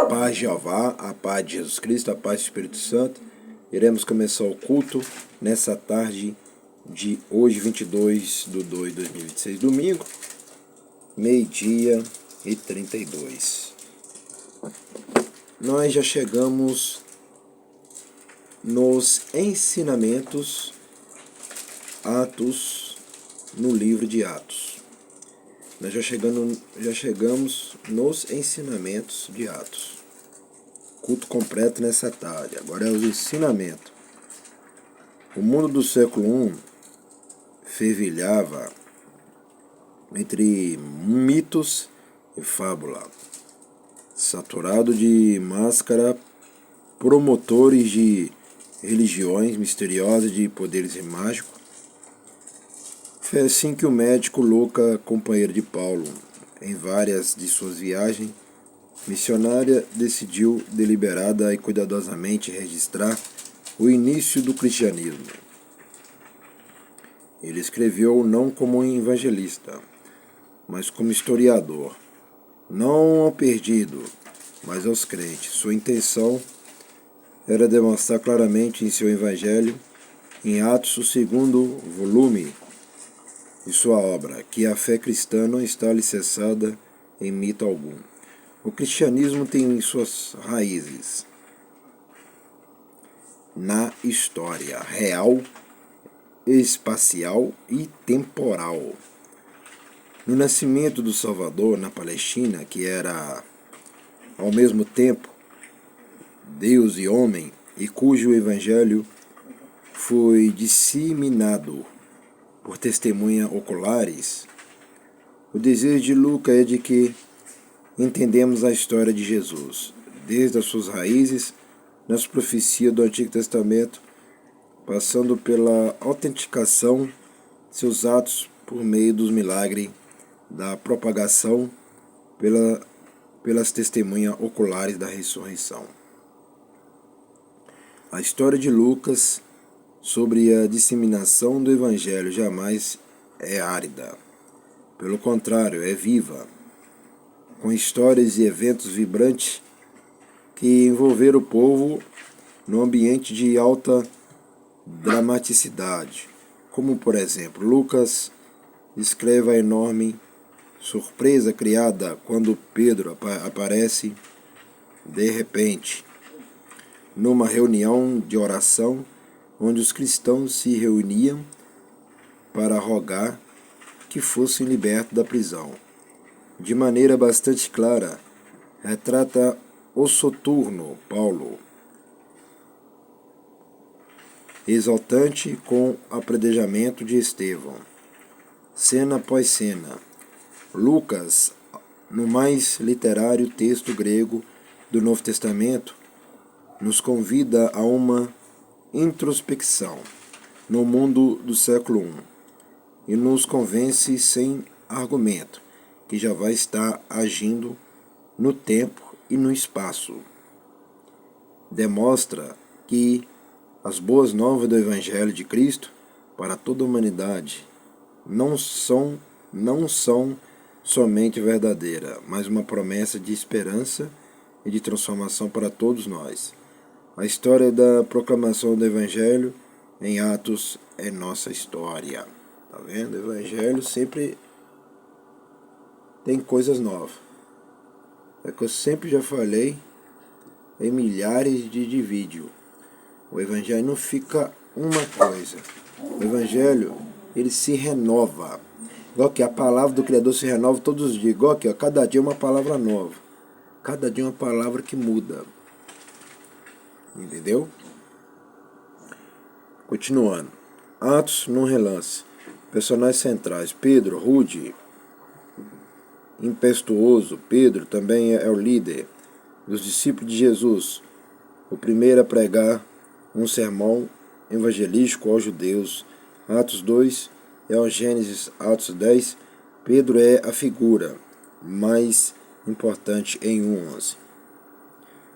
paz de Jeová, a paz de Jesus Cristo, a paz do Espírito Santo. Iremos começar o culto nessa tarde de hoje, 22/2/2026, domingo, 12h32. Nós já chegamos nos ensinamentos, Atos, no livro de Atos. Nós já chegamos nos ensinamentos de Atos. Culto completo nessa tarde. Agora é os ensinamentos. O mundo do século I fervilhava entre mitos e fábula, saturado de máscara, promotores de religiões misteriosas de poderes mágicos. Foi assim que o médico Luca, companheiro de Paulo, em várias de suas viagens missionárias, decidiu deliberada e cuidadosamente registrar o início do cristianismo. Ele escreveu não como um evangelista, mas como historiador, não ao perdido, mas aos crentes. Sua intenção era demonstrar claramente em seu evangelho, em Atos, o segundo volume de sua obra, que a fé cristã não está alicerçada em mito algum. O cristianismo tem suas raízes na história real, espacial e temporal. No nascimento do Salvador na Palestina, que era ao mesmo tempo Deus e homem, e cujo evangelho foi disseminado por testemunhas oculares, o desejo de Lucas é de que entendemos a história de Jesus, desde as suas raízes nas profecias do Antigo Testamento, passando pela autenticação de seus atos por meio dos milagres da propagação pelas testemunhas oculares da ressurreição. A história de Lucas sobre a disseminação do Evangelho jamais é árida. Pelo contrário, é viva, com histórias e eventos vibrantes que envolveram o povo num ambiente de alta dramaticidade. Como, por exemplo, Lucas descreve a enorme surpresa criada quando Pedro aparece de repente numa reunião de oração onde os cristãos se reuniam para rogar que fossem libertos da prisão. De maneira bastante clara, retrata o soturno Paulo, exaltante com apredejamento de Estevão. Cena após cena, Lucas, no mais literário texto grego do Novo Testamento, nos convida a uma introspecção no mundo do século I e nos convence sem argumento que já vai estar agindo no tempo e no espaço. Demonstra que as boas novas do Evangelho de Cristo para toda a humanidade não são somente verdadeira, mas uma promessa de esperança e de transformação para todos nós. A história da proclamação do Evangelho em Atos é nossa história. Tá vendo? O Evangelho sempre tem coisas novas. É que eu sempre já falei em milhares de vídeos. O Evangelho não fica uma coisa. O Evangelho, ele se renova. Igual que a palavra do Criador se renova todos os dias. Igual que cada dia é uma palavra nova. Cada dia é uma palavra que muda. Entendeu? Continuando. Atos num relance. Personagens centrais. Pedro, rude, impetuoso. Pedro também é o líder dos discípulos de Jesus. O primeiro a pregar um sermão evangelístico aos judeus. Atos 2 é o Gênesis. Atos 10, Pedro é a figura mais importante em 1:11.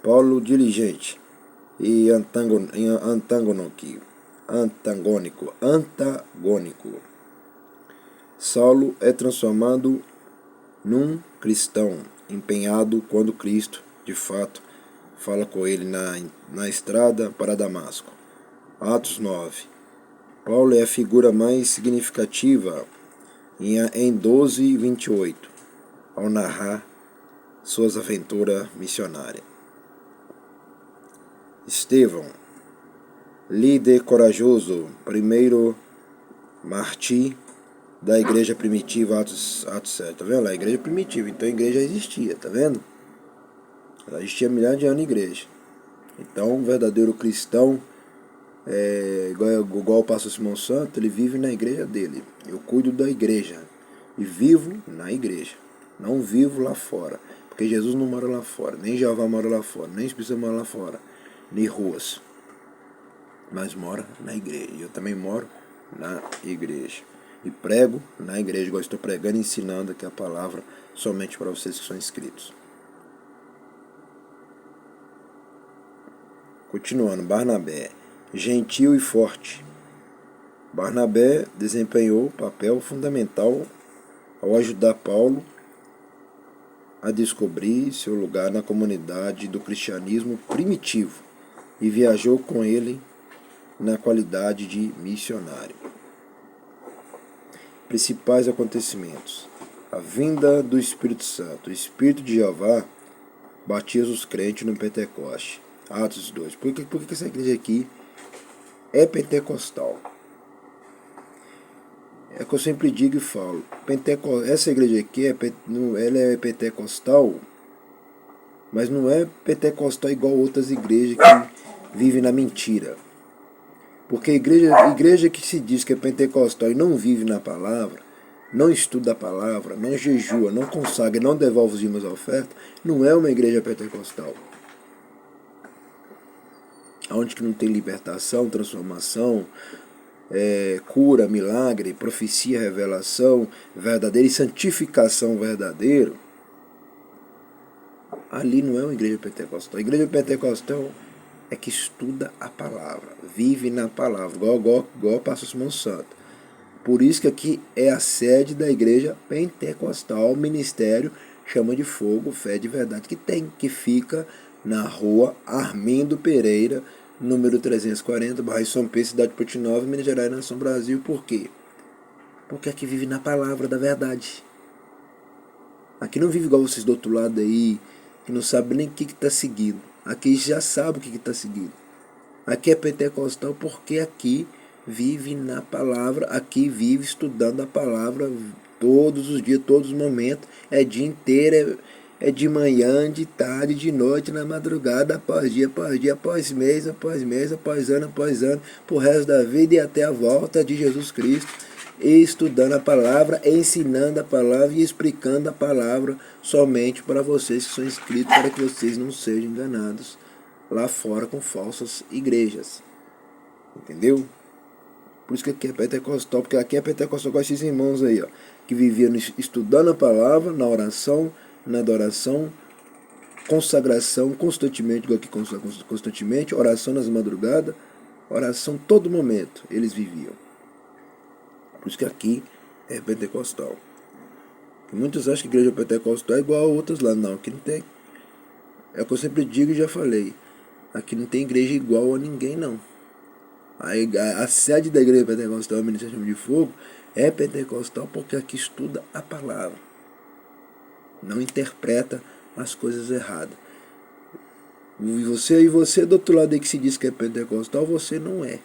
Paulo diligente e antagônico. Saulo é transformado num cristão empenhado quando Cristo de fato, fala com ele na estrada para Damasco. Atos 9. Paulo é a figura mais significativa em 12:28, ao narrar suas aventuras missionárias. Estevão, líder corajoso, primeiro mártir da igreja primitiva, Atos 7, tá vendo? A igreja primitiva, então a igreja existia, tá vendo? Ela existia há milhares de anos de igreja. Então, um verdadeiro cristão, igual o pastor Simão Santo, ele vive na igreja dele. Eu cuido da igreja e vivo na igreja. Não vivo lá fora, porque Jesus não mora lá fora, nem Jeová mora lá fora, nem Espírito Santo mora lá fora, nem ruas. Mas mora na igreja. Eu também moro na igreja. E prego na igreja, igual estou pregando e ensinando aqui a palavra somente para vocês que são inscritos. Continuando, Barnabé, gentil e forte. Barnabé desempenhou papel fundamental ao ajudar Paulo a descobrir seu lugar na comunidade do cristianismo primitivo e viajou com ele na qualidade de missionário. Principais acontecimentos: a vinda do Espírito Santo. O Espírito de Jeová batiza os crentes no Pentecoste. Atos 2. Por que essa igreja aqui é pentecostal? É que eu sempre digo e falo. Essa igreja aqui ela é pentecostal, mas não é pentecostal igual outras igrejas que vivem na mentira. Porque igreja que se diz que é pentecostal e não vive na palavra, não estuda a palavra, não jejua, não consagra, não devolve os dízimos à oferta, não é uma igreja pentecostal. Onde que não tem libertação, transformação, cura, milagre, profecia, revelação verdadeira e santificação verdadeira, ali não é uma igreja pentecostal. A igreja pentecostal é que estuda a palavra, vive na palavra, igual o pastor Simão Santo. Por isso que aqui é a sede da igreja pentecostal, ministério Chama de Fogo, Fé de Verdade, que fica na rua Armindo Pereira, número 340, bairro São Pedro, cidade de Portinópolis, Minas Gerais, nação Brasil. Por quê? Porque aqui vive na palavra da verdade. Aqui não vive igual vocês do outro lado aí, que não sabe nem o que está seguindo. Aqui já sabe o que está seguindo. Aqui é pentecostal porque aqui vive na palavra, aqui vive estudando a palavra todos os dias, todos os momentos. É dia inteiro, é de manhã, de tarde, de noite, na madrugada, após dia, após mês, após ano, pro resto da vida e até a volta de Jesus Cristo. Estudando a palavra, ensinando a palavra e explicando a palavra somente para vocês que são inscritos, para que vocês não sejam enganados lá fora com falsas igrejas. Entendeu? Por isso que aqui é pentecostal, porque aqui é pentecostal com esses irmãos aí, ó, que viviam estudando a palavra, na oração, na adoração, consagração constantemente, igual aqui constantemente, oração nas madrugadas, oração todo momento, eles viviam. Por isso que aqui é pentecostal. E muitos acham que a igreja pentecostal é igual a outras lá. Não, aqui não tem. É o que eu sempre digo e já falei. Aqui não tem igreja igual a ninguém, não. A sede da igreja pentecostal, a Ministério Chama de Fogo, é pentecostal porque aqui estuda a palavra. Não interpreta as coisas erradas. E você do outro lado aí que se diz que é pentecostal, você não é.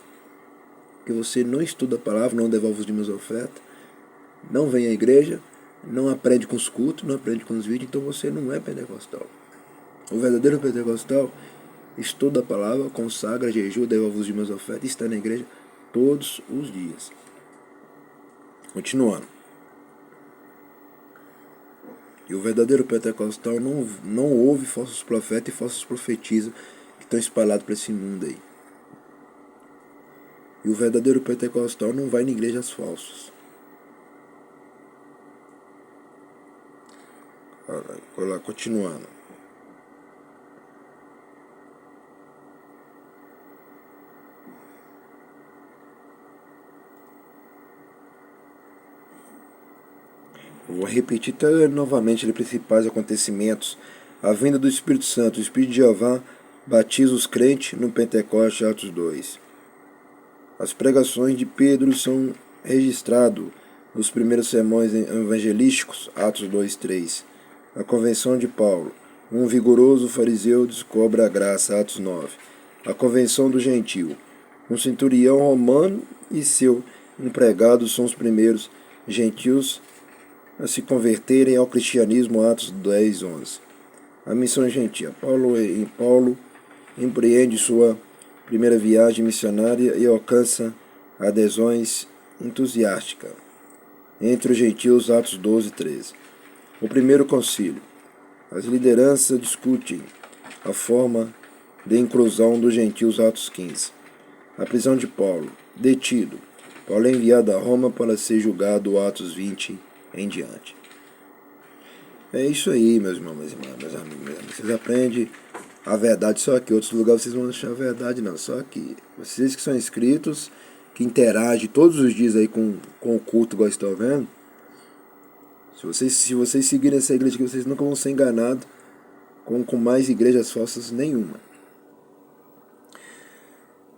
Porque você não estuda a palavra, não devolve os dízimos à oferta, não vem à igreja, não aprende com os cultos, não aprende com os vídeos, então você não é pentecostal. O verdadeiro pentecostal estuda a palavra, consagra, jejua, devolve os dízimos à oferta e está na igreja todos os dias. Continuando. E o verdadeiro pentecostal não ouve falsos profetas e falsos profetisas que estão espalhados para esse mundo aí. E o verdadeiro pentecostal não vai em igrejas falsas. Olha lá, continuando. Vou repetir novamente os principais acontecimentos A vinda do Espírito Santo. O Espírito de Jeová batiza os crentes no Pentecoste, Atos 2. As pregações de Pedro são registradas nos primeiros sermões evangelísticos, Atos 2, 3. A convenção de Paulo. Um vigoroso fariseu descobre a graça, Atos 9. A convenção do gentio. Um centurião romano e seu empregado são os primeiros gentios a se converterem ao cristianismo, Atos 10, 11. A missão gentia. Paulo empreende sua primeira viagem missionária e alcança adesões entusiásticas entre os gentios, Atos 12, 13. O primeiro concílio. As lideranças discutem a forma de inclusão dos gentios, Atos 15. A prisão de Paulo. Detido. Paulo é enviado a Roma para ser julgado, Atos 20 em diante. É isso aí, meus irmãos, meus amigos, meus amigos. Vocês aprendem a verdade só aqui. Outros lugares vocês não vão achar a verdade, não. Só aqui. Vocês que são inscritos, que interagem todos os dias aí com o culto, igual estão vendo. Se vocês seguirem essa igreja aqui, vocês nunca vão ser enganados com mais igrejas falsas nenhuma.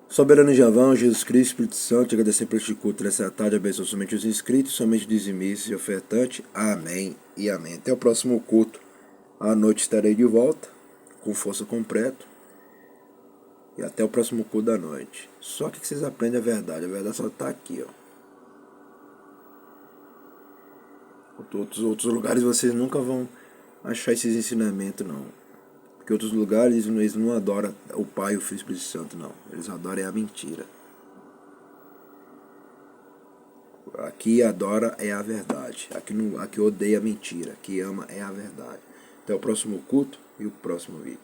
Soberano Jeová, Jesus Cristo, Espírito Santo, te agradecer por este culto nessa tarde, abençoe somente os inscritos, somente dizimistas e ofertantes. Amém e amém. Até o próximo culto. À noite estarei de volta, com força completa. E até o próximo culto da noite. Só que vocês aprendem a verdade só está aqui, ó. Outros lugares vocês nunca vão achar esses ensinamentos, não. Porque outros lugares eles não adoram o Pai, o Filho e o Espírito Santo, não. Eles adoram a mentira. Aqui adora é a verdade. Aqui odeia a mentira. Aqui ama é a verdade. Até o próximo culto e o próximo vídeo.